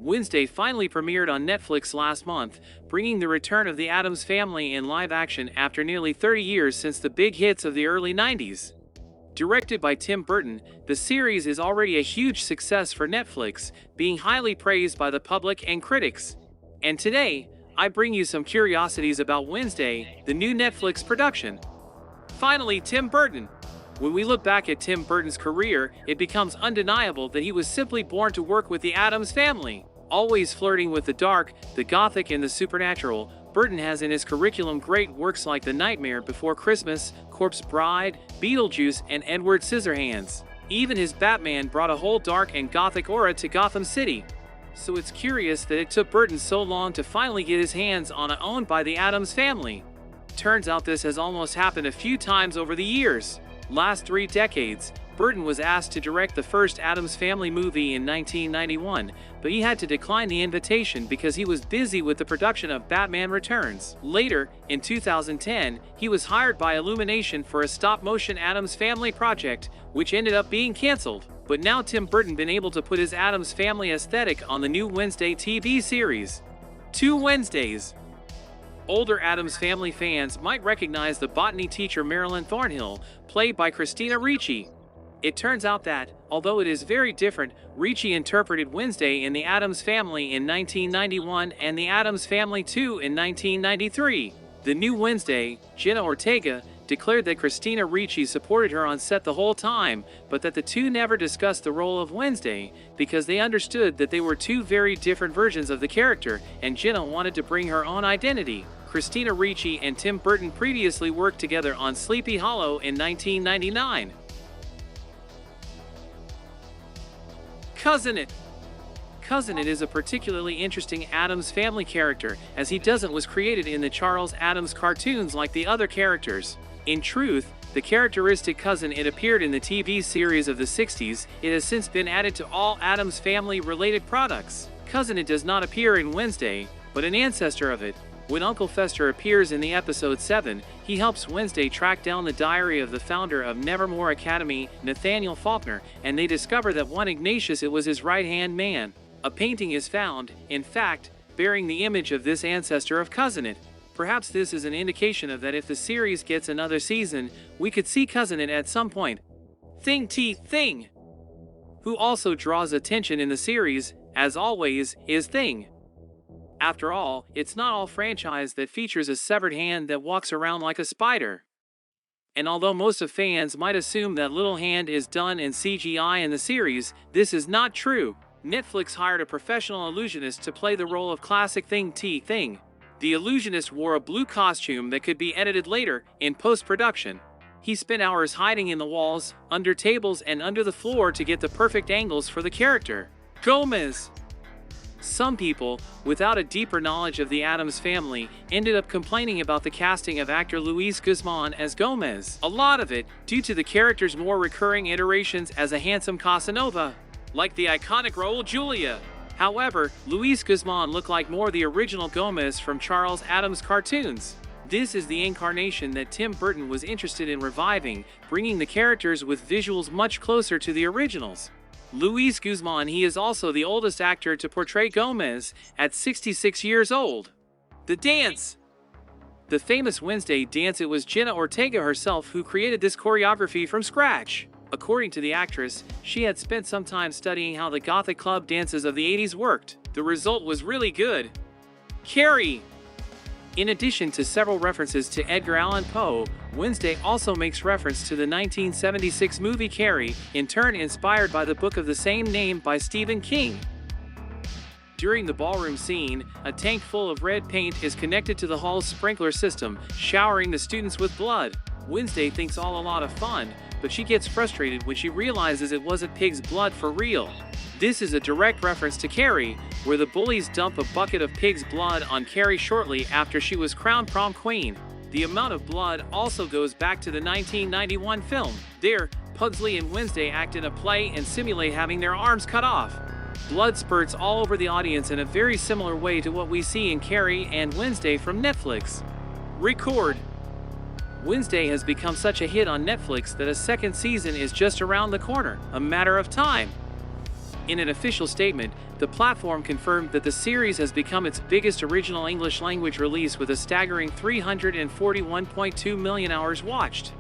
Wednesday finally premiered on Netflix last month, bringing the return of the Addams Family in live action after nearly 30 years since the big hits of the early 90s. Directed by Tim Burton, the series is already a huge success for Netflix, being highly praised by the public and critics. And today, I bring you some curiosities about Wednesday, the new Netflix production. Finally, Tim Burton. When we look back at Tim Burton's career, it becomes undeniable that he was simply born to work with the Addams Family. Always flirting with the dark, the gothic, and the supernatural, Burton has in his curriculum great works like The Nightmare Before Christmas, Corpse Bride, Beetlejuice, and Edward Scissorhands. Even his Batman brought a whole dark and gothic aura to Gotham City. So it's curious that it took Burton so long to finally get his hands on a owned by the Addams Family. Turns out this has almost happened a few times over the years. Last 3 decades, Burton was asked to direct the first Addams Family movie in 1991, but he had to decline the invitation because he was busy with the production of Batman Returns. Later, in 2010, he was hired by Illumination for a stop-motion Addams Family project, which ended up being canceled. But now Tim Burton been able to put his Addams Family aesthetic on the new Wednesday TV series. 2 Wednesdays. Older Addams Family fans might recognize the botany teacher Marilyn Thornhill, played by Christina Ricci. It turns out that, although it is very different, Ricci interpreted Wednesday in The Addams Family in 1991 and The Addams Family 2 in 1993. The new Wednesday, Jenna Ortega, declared that Christina Ricci supported her on set the whole time, but that the two never discussed the role of Wednesday, because they understood that they were 2 very different versions of the character, and Jenna wanted to bring her own identity. Christina Ricci and Tim Burton previously worked together on Sleepy Hollow in 1999. Cousin It. Cousin It is a particularly interesting Addams Family character, as he was created in the Charles Addams cartoons like the other characters. In truth, the characteristic Cousin It appeared in the TV series of the 60s. It has since been added to all Addams Family-related products. Cousin It does not appear in Wednesday, but an ancestor of it. When Uncle Fester appears in the episode 7, he helps Wednesday track down the diary of the founder of Nevermore Academy, Nathaniel Faulkner, and they discover that one Ignatius was his right-hand man. A painting is found, in fact, bearing the image of this ancestor of Cousin It. Perhaps this is an indication of that if the series gets another season, we could see Cousin It at some point. Thing, who also draws attention in the series, as always, is Thing. After all, it's not all franchise that features a severed hand that walks around like a spider. And although most of fans might assume that Little Hand is done in CGI in the series, this is not true. Netflix hired a professional illusionist to play the role of classic Thing. The illusionist wore a blue costume that could be edited later, in post-production. He spent hours hiding in the walls, under tables, and under the floor to get the perfect angles for the character. Gomez. Some people, without a deeper knowledge of the Addams Family, ended up complaining about the casting of actor Luis Guzman as Gomez. A lot of it, due to the character's more recurring iterations as a handsome Casanova, like the iconic Raul Julia. However, Luis Guzman looked like more the original Gomez from Charles Addams cartoons. This is the incarnation that Tim Burton was interested in reviving, bringing the characters with visuals much closer to the originals. Luis Guzman, he is also the oldest actor to portray Gomez, at 66 years old. The dance. The famous Wednesday dance, it was Jenna Ortega herself who created this choreography from scratch. According to the actress, she had spent some time studying how the Gothic club dances of the 80s worked. The result was really good. Carrie. In addition to several references to Edgar Allan Poe, Wednesday also makes reference to the 1976 movie Carrie, in turn inspired by the book of the same name by Stephen King. During the ballroom scene, a tank full of red paint is connected to the hall's sprinkler system, showering the students with blood. Wednesday thinks all a lot of fun, but she gets frustrated when she realizes it wasn't pig's blood for real. This is a direct reference to Carrie, where the bullies dump a bucket of pig's blood on Carrie shortly after she was crowned prom queen. The amount of blood also goes back to the 1991 film. There, Pugsley and Wednesday act in a play and simulate having their arms cut off. Blood spurts all over the audience in a very similar way to what we see in Carrie and Wednesday from Netflix. Record. Wednesday has become such a hit on Netflix that a second season is just around the corner, a matter of time. In an official statement, the platform confirmed that the series has become its biggest original English language release with a staggering 341.2 million hours watched.